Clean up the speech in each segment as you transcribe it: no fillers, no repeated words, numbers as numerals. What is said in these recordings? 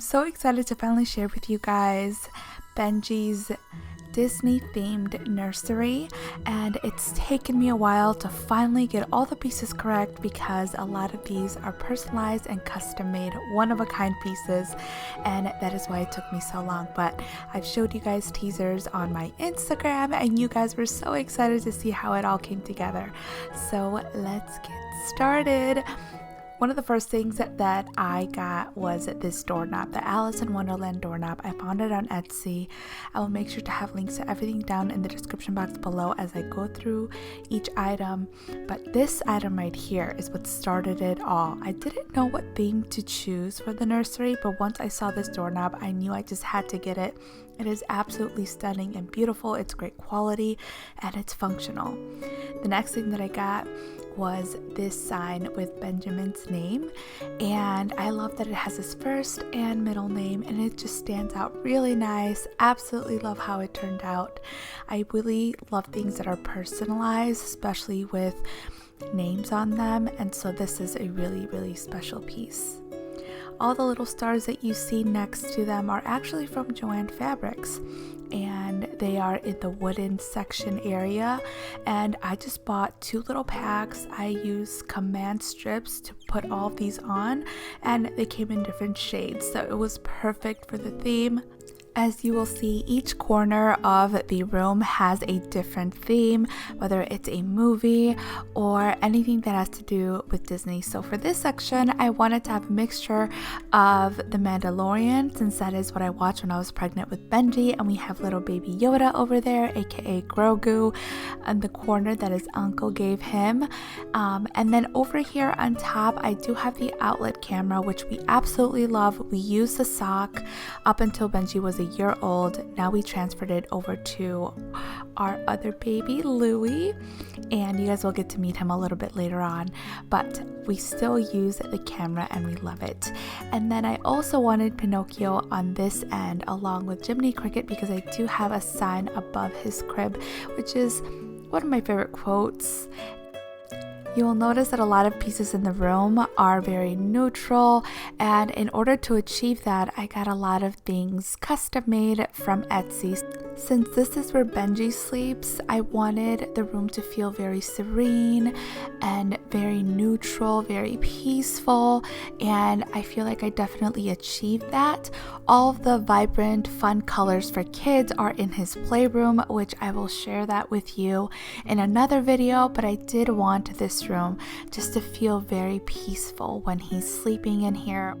I'm so excited to finally share with you guys Benji's Disney themed nursery, and it's taken me a while to finally get all the pieces correct because a lot of these are personalized and custom made, one of a kind pieces, and that is why it took me so long. But I've showed you guys teasers on my Instagram and you guys were so excited to see how it all came together. So let's get started. One of the first things that I got was this doorknob, the Alice in Wonderland doorknob. I found it on Etsy. I will make sure to have links to everything down in the description box below as I go through each item. But this item right here is what started it all. I didn't know what theme to choose for the nursery, but once I saw this doorknob, I knew I just had to get it. It is absolutely stunning and beautiful. It's great quality and it's functional. The next thing that I got was this sign with Benjamin's name, and I love that it has his first and middle name and it just stands out really nice. Absolutely love how it turned out. I really love things that are personalized, especially with names on them, and so this is a really special piece. All the little stars that you see next to them are actually from Joann Fabrics, and they are in the wooden section area, and I just bought 2 little packs. I used command strips to put all of these on, and they came in different shades, so it was perfect for the theme. As you will see, each corner of the room has a different theme, whether it's a movie or anything that has to do with Disney. So for this section, I wanted to have a mixture of The Mandalorian, since that is what I watched when I was pregnant with Benji, and we have little baby Yoda over there, aka Grogu, and the corner that his uncle gave him. And then over here on top, I do have the outlet camera, which we absolutely love. We used the sock up until Benji was a year old. Now we transferred it over to our other baby Louie, and you guys will get to meet him a little bit later on, but we still use the camera and we love it. And then I also wanted Pinocchio on this end along with Jiminy Cricket because I do have a sign above his crib, which is one of my favorite quotes. You will notice that a lot of pieces in the room are very neutral, and in order to achieve that, I got a lot of things custom made from Etsy. Since this is where Benji sleeps, I wanted the room to feel very serene and very neutral, very peaceful, and I feel like I definitely achieved that. All of the vibrant, fun colors for kids are in his playroom, which I will share that with you in another video, but I did want this room just to feel very peaceful when he's sleeping in here.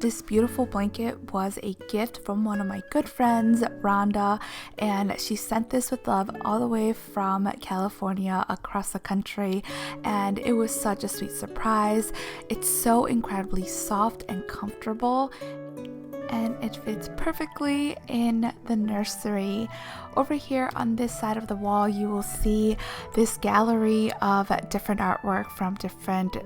This beautiful blanket was a gift from one of my good friends, Rhonda, and she sent this with love all the way from California across the country, and it was such a sweet surprise. It's so incredibly soft and comfortable, and it fits perfectly in the nursery. Over here on this side of the wall, you will see this gallery of different artwork from different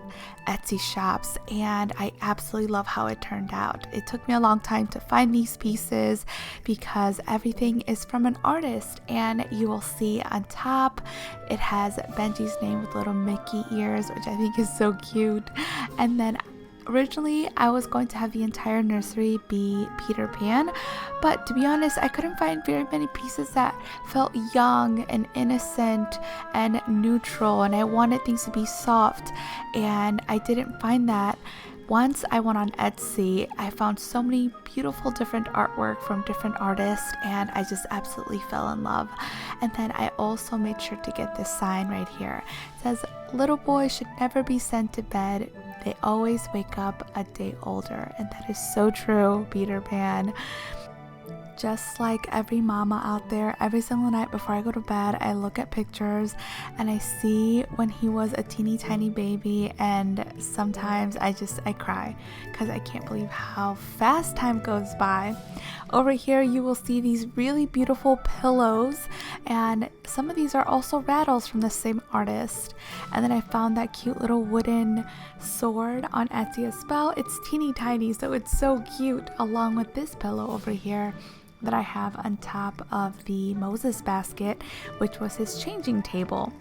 Etsy shops, and I absolutely love how it turned out. It took me a long time to find these pieces because everything is from an artist, and you will see on top it has Benji's name with little Mickey ears, which I think is so cute. And then originally, I was going to have the entire nursery be Peter Pan, but to be honest, I couldn't find very many pieces that felt young and innocent and neutral, and I wanted things to be soft, and I didn't find that. Once I went on Etsy, I found so many beautiful different artwork from different artists, and I just absolutely fell in love. And then I also made sure to get this sign right here. It says, "Little boys should never be sent to bed. They always wake up a day older." And that is so true, Peter Pan. Just like every mama out there, every single night before I go to bed, I look at pictures and I see when he was a teeny tiny baby, and sometimes I cry because I can't believe how fast time goes by. Over here you will see these really beautiful pillows, and some of these are also rattles from the same artist. And then I found that cute little wooden sword on Etsy as well. It's teeny tiny, so it's so cute, along with this pillow over here that I have on top of the Moses basket, which was his changing table.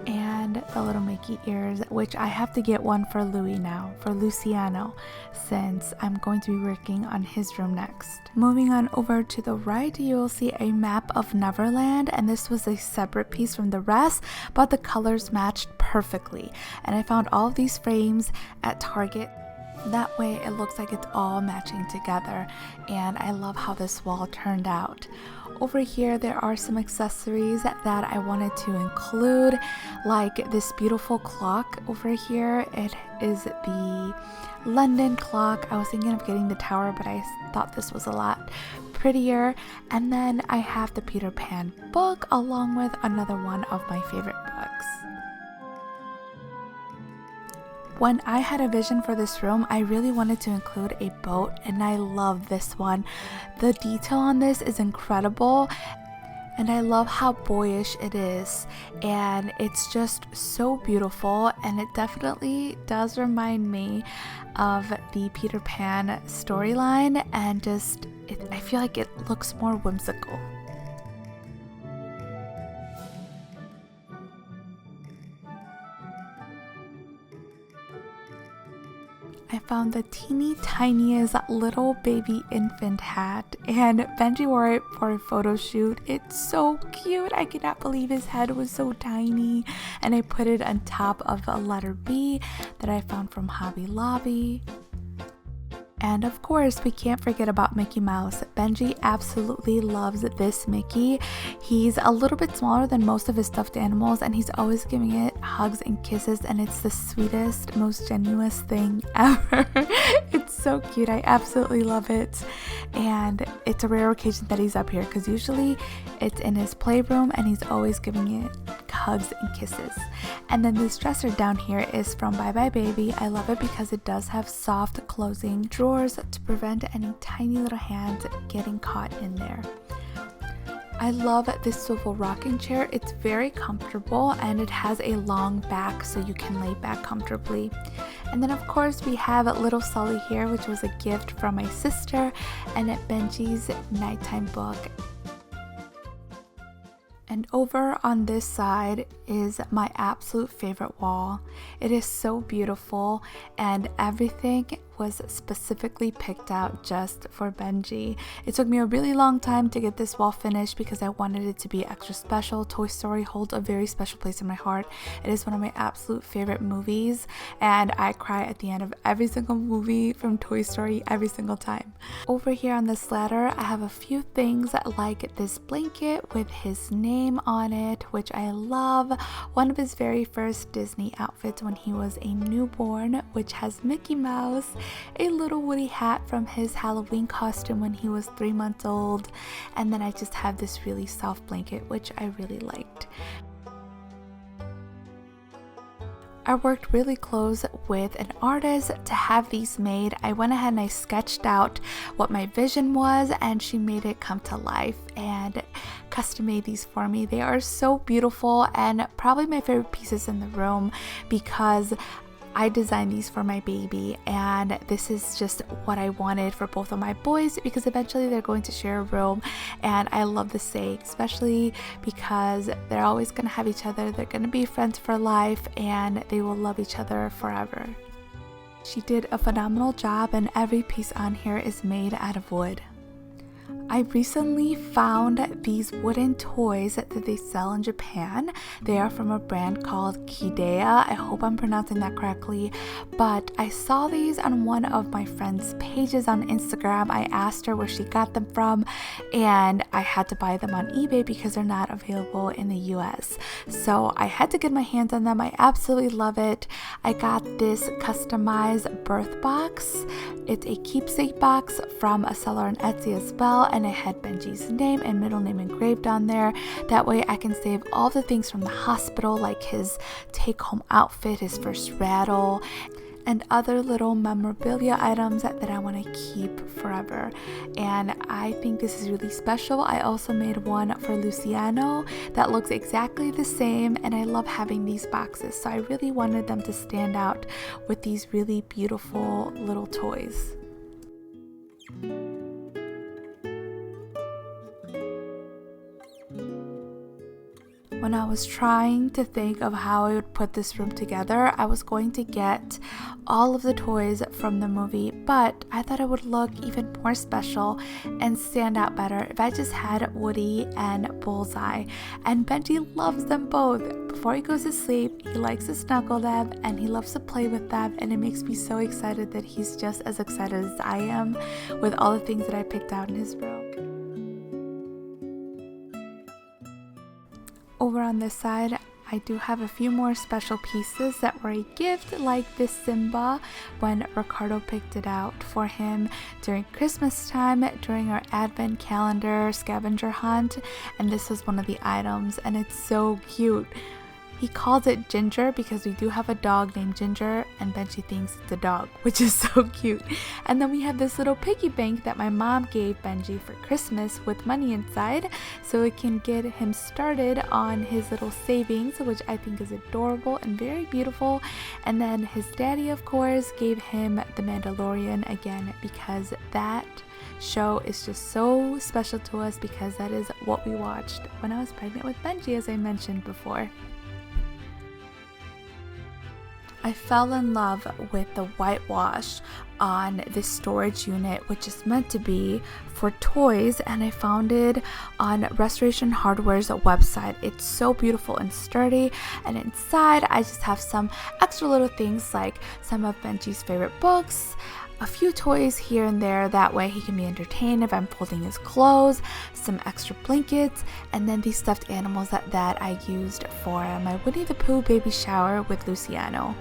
and the little Mickey ears, which I have to get one for Louis now, for Luciano, since I'm going to be working on his room next. Moving on over to the right, you will see a map of Neverland, and this was a separate piece from the rest, but the colors matched perfectly. And I found all of these frames at Target. That way it looks like it's all matching together, and I love how this wall turned out. Over here there are some accessories that I wanted to include, like this beautiful clock over here. It is the London clock. I was thinking of getting the tower, but I thought this was a lot prettier. And then I have the Peter Pan book along with another one of my favorite books. When I had a vision for this room, I really wanted to include a boat, and I love this one. The detail on this is incredible, and I love how boyish it is, and it's just so beautiful, and it definitely does remind me of the Peter Pan storyline, and I feel like it looks more whimsical. I found the teeny tiniest little baby infant hat, and Benji wore it for a photo shoot. It's so cute. I cannot believe his head was so tiny, and I put it on top of a letter B that I found from Hobby Lobby. And of course, we can't forget about Mickey Mouse. Benji absolutely loves this Mickey. He's a little bit smaller than most of his stuffed animals, and he's always giving it hugs and kisses, and it's the sweetest, most genuine thing ever. It's so cute. I absolutely love it. And it's a rare occasion that he's up here, because usually it's in his playroom and he's always giving it hugs and kisses. And then this dresser down here is from Bye Bye Baby. I love it because it does have soft closing drawers to prevent any tiny little hands getting caught in there. I love this swivel rocking chair. It's very comfortable, and it has a long back so you can lay back comfortably. And then of course we have little Sully here, which was a gift from my sister, and Benji's nighttime book. And over on this side is my absolute favorite wall. It is so beautiful, and everything was specifically picked out just for Benji. It took me a really long time to get this wall finished because I wanted it to be extra special. Toy Story holds a very special place in my heart. It is one of my absolute favorite movies, and I cry at the end of every single movie from Toy Story every single time. Over here on this ladder, I have a few things like this blanket with his name on it, which I love. One of his very first Disney outfits when he was a newborn, which has Mickey Mouse, a little Woody hat from his Halloween costume when he was 3 months old, and then I just have this really soft blanket, which I really liked. I worked really close with an artist to have these made. I went ahead and I sketched out what my vision was, and she made it come to life and custom made these for me. They are so beautiful and probably my favorite pieces in the room because I designed these for my baby, and this is just what I wanted for both of my boys because eventually they're going to share a room, and I love the say, especially because they're always going to have each other. They're going to be friends for life, and they will love each other forever. She did a phenomenal job, and every piece on here is made out of wood. I recently found these wooden toys that they sell in Japan. They are from a brand called Kidea. I hope I'm pronouncing that correctly, but I saw these on one of my friend's pages on Instagram. I asked her where she got them from, and I had to buy them on eBay because they're not available in the US. So I had to get my hands on them. I absolutely love it. I got this customized birth box. It's a keepsake box from a seller on Etsy as well, and it had Benji's name and middle name engraved on there. That way I can save all the things from the hospital, like his take-home outfit, his first rattle, and other little memorabilia items that I want to keep forever. And I think this is really special. I also made one for Luciano that looks exactly the same, and I love having these boxes, so I really wanted them to stand out with these really beautiful little toys. When I was trying to think of how I would put this room together, I was going to get all of the toys from the movie, but I thought it would look even more special and stand out better if I just had Woody and Bullseye. And Benji loves them both. Before he goes to sleep, he likes to snuggle them and he loves to play with them, and it makes me so excited that he's just as excited as I am with all the things that I picked out in his room. Over on this side, I do have a few more special pieces that were a gift, like this Simba when Ricardo picked it out for him during Christmas time during our advent calendar scavenger hunt, and this was one of the items, and it's so cute. He calls it Ginger because we do have a dog named Ginger, and Benji thinks it's a dog, which is so cute. And then we have this little piggy bank that my mom gave Benji for Christmas with money inside, so it can get him started on his little savings, which I think is adorable and very beautiful. And then his daddy, of course, gave him The Mandalorian again because that show is just so special to us, because that is what we watched when I was pregnant with Benji, as I mentioned before. I fell in love with the whitewash on this storage unit, which is meant to be for toys, and I found it on Restoration Hardware's website. It's so beautiful and sturdy, and inside I just have some extra little things like some of Benji's favorite books, a few toys here and there, that way he can be entertained if I'm folding his clothes, some extra blankets, and then these stuffed animals that I used for my Winnie the Pooh baby shower with Luciano,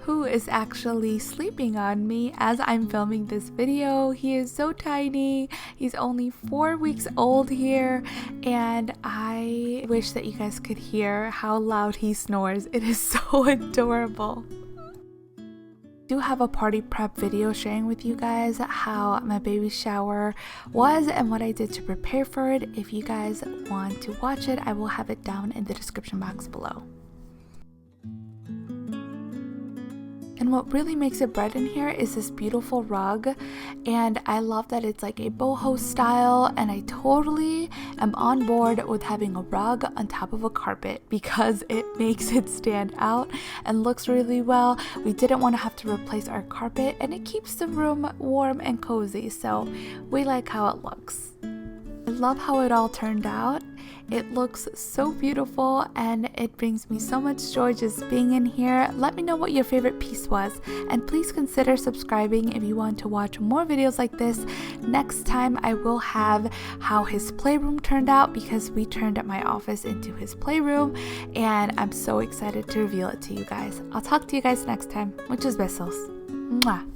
who is actually sleeping on me as I'm filming this video. He is so tiny. He's only 4 weeks old here, and I wish that you guys could hear how loud he snores. It is so adorable. Do have a party prep video sharing with you guys how my baby shower was and what I did to prepare for it. If you guys want to watch it, I will have it down in the description box below. And what really makes it bright in here is this beautiful rug, and I love that it's like a boho style, and I totally am on board with having a rug on top of a carpet because it makes it stand out and looks really well. We didn't want to have to replace our carpet, and it keeps the room warm and cozy, so we like how it looks. I love how it all turned out. It looks so beautiful, and it brings me so much joy just being in here. Let me know what your favorite piece was, and please consider subscribing if you want to watch more videos like this. Next time I will have how his playroom turned out, because we turned my office into his playroom, and I'm so excited to reveal it to you guys. I'll talk to you guys next time. Muchos besos. Mwah.